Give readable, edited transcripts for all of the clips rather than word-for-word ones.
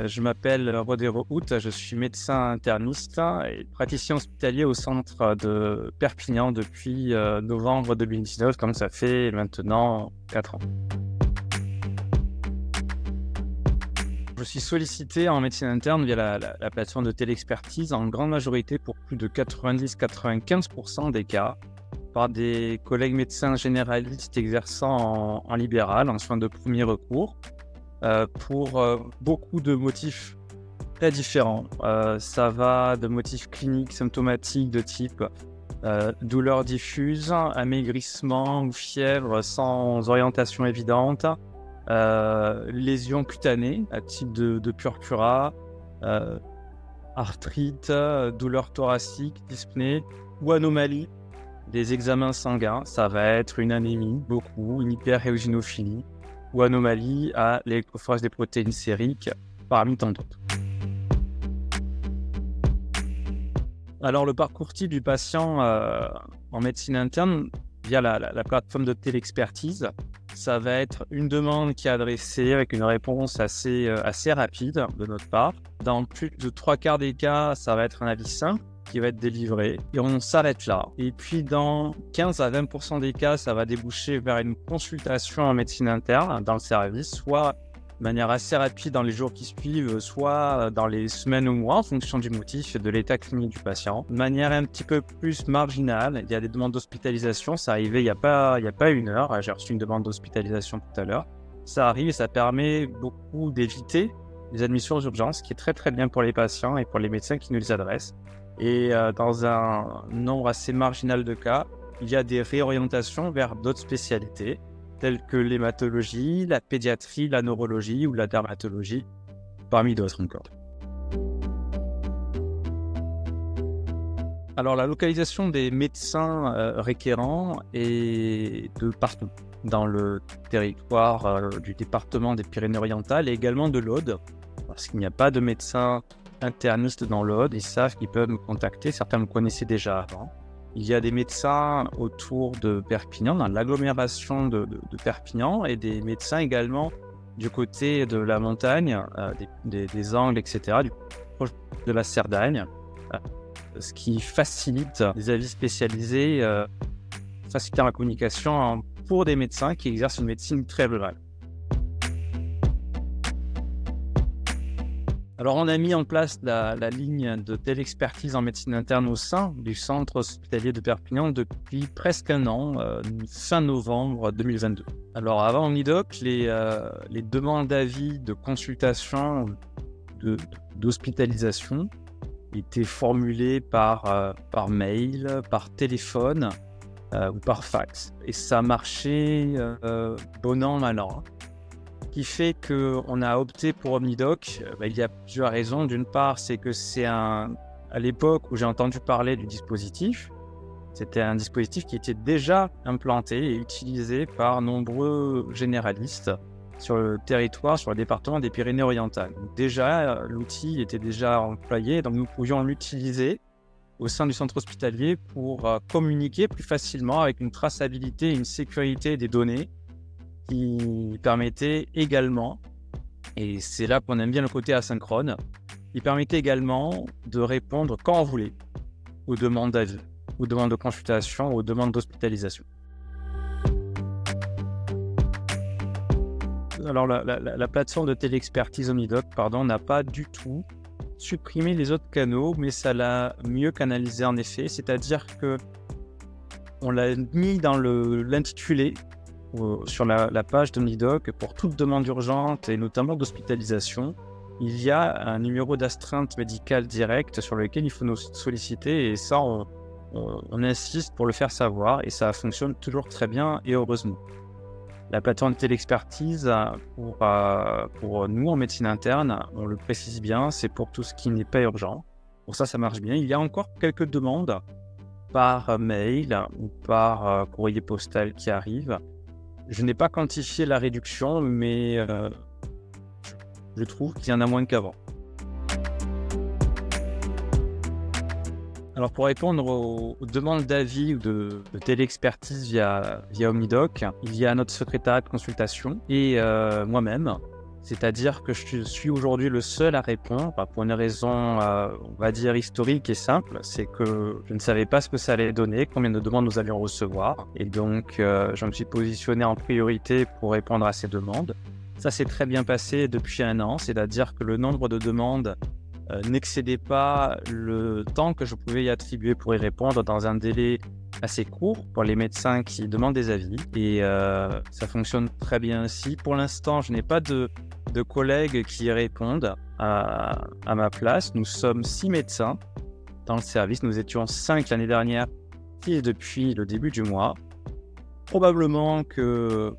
Je m'appelle Rodéro Hout, je suis médecin interniste et praticien hospitalier au centre de Perpignan depuis novembre 2019, comme ça fait maintenant 4 ans. Je suis sollicité en médecine interne via la plateforme de téléexpertise en grande majorité pour plus de 90-95% des cas par des collègues médecins généralistes exerçant en libéral, en soins de premier recours, pour beaucoup de motifs très différents. Ça va de motifs cliniques, symptomatiques de type douleur diffuse, amaigrissement ou fièvre sans orientation évidente, lésions cutanées à type de purpura, arthrite, douleur thoracique, dyspnée ou anomalie des examens sanguins. Ça va être une anémie, beaucoup, une hyperéosinophilie ou anomalie à l'électrophorèse des protéines sériques, parmi tant d'autres. Alors, le parcours type du patient en médecine interne, via la plateforme de téléexpertise, ça va être une demande qui est adressée avec une réponse assez rapide de notre part. Dans plus de 3/4 des cas, ça va être un avis simple qui va être délivré et on s'arrête là. Et puis dans 15 à 20% des cas, ça va déboucher vers une consultation en médecine interne dans le service, soit de manière assez rapide dans les jours qui suivent, soit dans les semaines ou mois en fonction du motif et de l'état clinique du patient. De manière un petit peu plus marginale, il y a des demandes d'hospitalisation, ça arrivait il y a pas 1 heure, j'ai reçu une demande d'hospitalisation tout à l'heure. Ça arrive et ça permet beaucoup d'éviter les admissions aux urgences, ce qui est très très bien pour les patients et pour les médecins qui nous les adressent. Et dans un nombre assez marginal de cas, il y a des réorientations vers d'autres spécialités, telles que l'hématologie, la pédiatrie, la neurologie ou la dermatologie, parmi d'autres encore. Alors, la localisation des médecins requérants est de partout dans le territoire du département des Pyrénées-Orientales et également de l'Aude, parce qu'il n'y a pas de médecins internistes dans l'Aude. Ils savent qu'ils peuvent me contacter, certains me connaissaient déjà avant. Il y a des médecins autour de Perpignan, dans l'agglomération de Perpignan, et des médecins également du côté de la montagne, des Angles, etc., proche de la Cerdagne, ce qui facilite les avis spécialisés, facilitant la communication pour des médecins qui exercent une médecine très rurale. Alors, on a mis en place la ligne de téléexpertise en médecine interne au sein du centre hospitalier de Perpignan depuis presque 1 an, fin novembre 2022. Alors, avant Omnidoc, les demandes d'avis, de consultation, d'hospitalisation étaient formulées par mail, par téléphone ou par fax. Et ça marchait bon an, mal an. Qui fait qu'on a opté pour Omnidoc. Il y a plusieurs raisons. D'une part, c'est que c'est à l'époque où j'ai entendu parler du dispositif, c'était un dispositif qui était déjà implanté et utilisé par nombreux généralistes sur le territoire, sur le département des Pyrénées-Orientales. Donc déjà, l'outil était déjà employé, donc nous pouvions l'utiliser au sein du centre hospitalier pour communiquer plus facilement avec une traçabilité et une sécurité des données qui permettait également, et c'est là qu'on aime bien le côté asynchrone, il permettait également de répondre quand on voulait aux demandes d'avis, aux demandes de consultation, aux demandes d'hospitalisation. Alors la plateforme de téléexpertise Omnidoc, n'a pas du tout supprimé les autres canaux, mais ça l'a mieux canalisé en effet, c'est-à-dire que on l'a mis dans l'intitulé sur la page d'Omnidoc pour toute demande urgente et notamment d'hospitalisation. Il y a un numéro d'astreinte médicale directe sur lequel il faut nous solliciter et ça, on insiste pour le faire savoir et ça fonctionne toujours très bien et heureusement. La plateforme de téléexpertise, pour nous en médecine interne, on le précise bien, c'est pour tout ce qui n'est pas urgent. Pour ça marche bien. Il y a encore quelques demandes par mail ou par courrier postal qui arrivent. Je n'ai pas quantifié la réduction, mais je trouve qu'il y en a moins qu'avant. Alors pour répondre aux demandes d'avis ou de téléexpertise via Omnidoc, il y a notre secrétariat de consultation et moi-même C'est-à-dire que je suis aujourd'hui le seul à répondre pour une raison, on va dire historique et simple. C'est que je ne savais pas ce que ça allait donner, combien de demandes nous allions recevoir. Et donc, je me suis positionné en priorité pour répondre à ces demandes. Ça s'est très bien passé depuis 1 an, c'est-à-dire que le nombre de demandes n'excédait pas le temps que je pouvais y attribuer pour y répondre dans un délai assez court pour les médecins qui demandent des avis. Et ça fonctionne très bien ainsi. Pour l'instant, je n'ai pas de collègues qui y répondent à ma place. Nous sommes 6 médecins dans le service. Nous étions 5 l'année dernière, 6 depuis le début du mois. Probablement que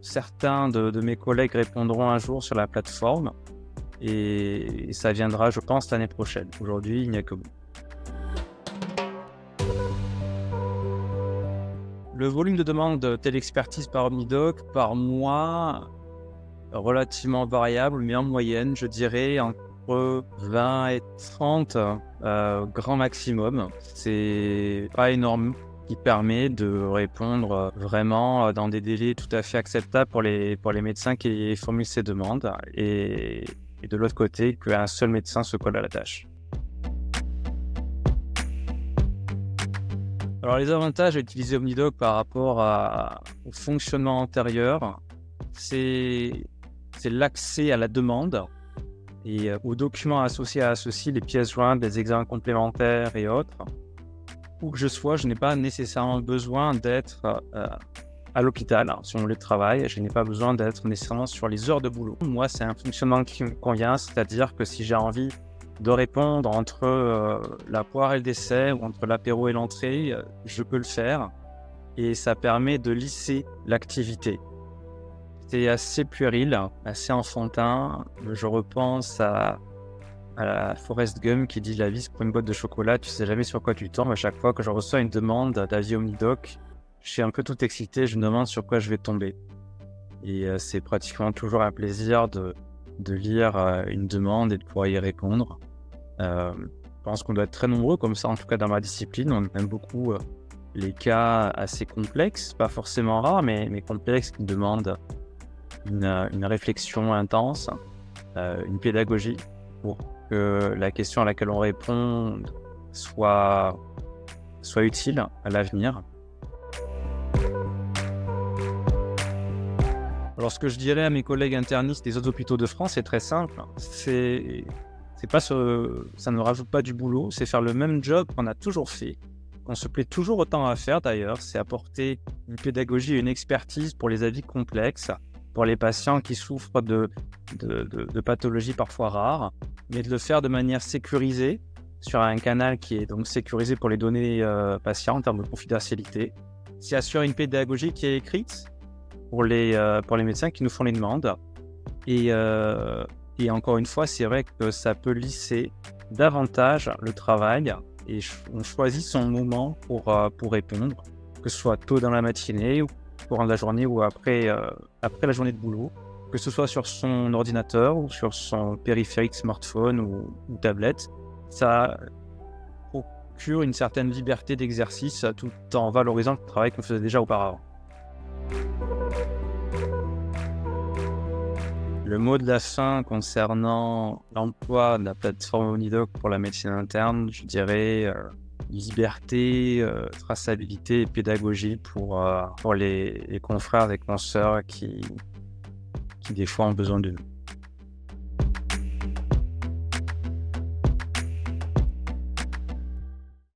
certains de mes collègues répondront un jour sur la plateforme et ça viendra, je pense, l'année prochaine. Aujourd'hui, il n'y a que vous. Le volume de demandes de télexpertise par OmniDoc, par mois, relativement variable, mais en moyenne, je dirais entre 20 et 30 grand maximum. C'est pas énorme, qui permet de répondre vraiment dans des délais tout à fait acceptables pour les médecins qui formulent ces demandes et de l'autre côté, qu'un seul médecin se colle à la tâche. Alors les avantages d'utiliser OmniDoc par rapport au fonctionnement antérieur, c'est l'accès à la demande et aux documents associés à ceux-ci, les pièces jointes, les examens complémentaires et autres. Où que je sois, je n'ai pas nécessairement besoin d'être à l'hôpital sur mon lieu de travail. Je n'ai pas besoin d'être nécessairement sur les heures de boulot. Moi, c'est un fonctionnement qui me convient, c'est-à-dire que si j'ai envie de répondre entre la poire et le dessert ou entre l'apéro et l'entrée, je peux le faire et ça permet de lisser l'activité. C'est assez puéril, assez enfantin. Je repense à la Forrest Gump qui dit « La vie, c'est comme une boîte de chocolat, tu sais jamais sur quoi tu tombes ». À chaque fois que je reçois une demande d'avis OmniDoc, je suis un peu tout excité, je me demande sur quoi je vais tomber. Et c'est pratiquement toujours un plaisir de lire une demande et de pouvoir y répondre. Je pense qu'on doit être très nombreux comme ça, en tout cas dans ma discipline. On aime beaucoup les cas assez complexes, pas forcément rares, mais complexes, qui demandent une réflexion intense, une pédagogie pour que la question à laquelle on répond soit utile à l'avenir. Alors ce que je dirais à mes collègues internistes des autres hôpitaux de France, c'est très simple. Ça ne rajoute pas du boulot, c'est faire le même job qu'on a toujours fait, qu'on se plaît toujours autant à faire d'ailleurs. C'est apporter une pédagogie et une expertise pour les avis complexes, pour les patients qui souffrent de pathologies parfois rares, mais de le faire de manière sécurisée sur un canal qui est donc sécurisé pour les données patients en termes de confidentialité. C'est assurer une pédagogie qui est écrite pour les médecins qui nous font les demandes. Et encore une fois, c'est vrai que ça peut lisser davantage le travail et on choisit son moment pour répondre, que ce soit tôt dans la matinée ou courant de la journée ou après la journée de boulot, que ce soit sur son ordinateur ou sur son périphérique smartphone ou tablette. Ça procure une certaine liberté d'exercice tout en valorisant le travail qu'on faisait déjà auparavant. Le mot de la fin concernant l'emploi de la plateforme OmniDoc pour la médecine interne, je dirais liberté, traçabilité et pédagogie pour les confrères et consoeurs qui des fois ont besoin de nous.